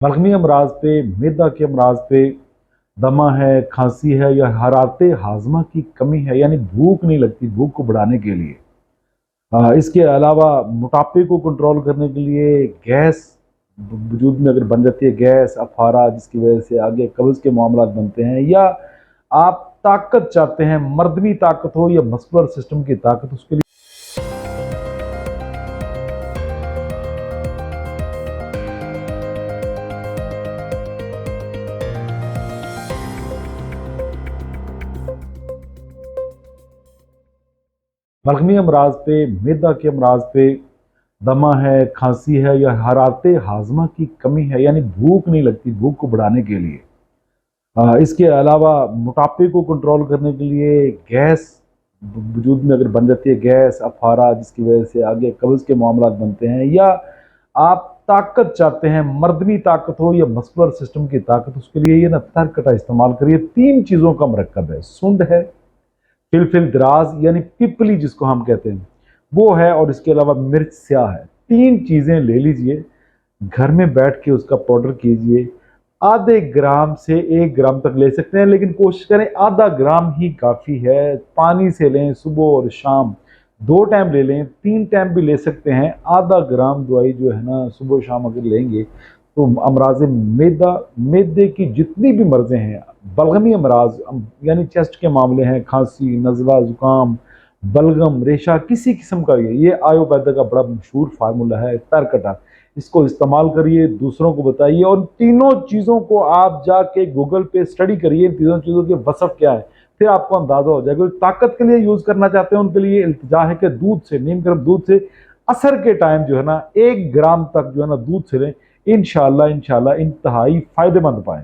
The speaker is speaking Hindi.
बलगमी अमराज पे, मैदा के अमराज पे, दमा है, खांसी है या हरारते हाजमा की कमी है, यानी भूख नहीं लगती, भूख को बढ़ाने के लिए। इसके अलावा मोटापे को कंट्रोल करने के लिए, गैस वजूद में अगर बन जाती है, गैस अफारा जिसकी वजह से आगे कब्ज़ के मामला बनते हैं, या आप ताकत चाहते हैं, मर्दनी ताकत हो या मस्कुलर सिस्टम की ताकत, उसके लिए बलगमी अमराज पे, मैदा के अमराज पे, दमा है, खांसी है या हरारते हाजमा की कमी है, यानी भूख नहीं लगती, भूख को बढ़ाने के लिए। इसके अलावा मोटापे को कंट्रोल करने के लिए, गैस वजूद में अगर बन जाती है, गैस अफारा जिसकी वजह से आगे कब्ज़ के मामला बनते हैं, या आप ताकत चाहते हैं, मर्दनी ताकत हो या मस्कुलर सिस्टम की ताकत, उसके लिए ये ना तरकटा इस्तेमाल करिए। 3 चीज़ों का मरकब है, सुंड है, फिलफिल दराज यानी पिपली जिसको हम कहते हैं वो है, और इसके अलावा मिर्च स्याह है। 3 चीज़ें ले लीजिए, घर में बैठ के उसका पाउडर कीजिए। आधे ग्राम से 1 ग्राम तक ले सकते हैं, लेकिन कोशिश करें आधा ग्राम ही काफ़ी है। पानी से लें, सुबह और शाम 2 टाइम ले लें, 3 टाइम भी ले सकते हैं। आधा ग्राम दवाई जो है ना, सुबह शाम अगर लेंगे तो अमराज मैदा, मैदे की जितनी भी मर्ज़ें हैं, बलगमी अमराज यानी चेस्ट के मामले हैं, खांसी, नज़ला, ज़ुकाम, बलगम, रेशा, किसी किस्म का ये आयुर्वेदा का बड़ा मशहूर फार्मूला है तरकटा। इसको इस्तेमाल करिए, दूसरों को बताइए, और तीनों चीज़ों को आप जाके गूगल पे स्टडी करिए, तीनों चीज़ों के वसफ़ क्या है, फिर आपको अंदाज़ा हो जाएगा। ताकत के लिए यूज़ करना चाहते हैं उनके लिए इल्तिजा है कि दूध से, नीम गर्म दूध से असर के टाइम जो है ना 1 ग्राम तक जो है ना दूध से लें, इंशाल्लाह इंतहाई फ़ायदेमंद पाएँ।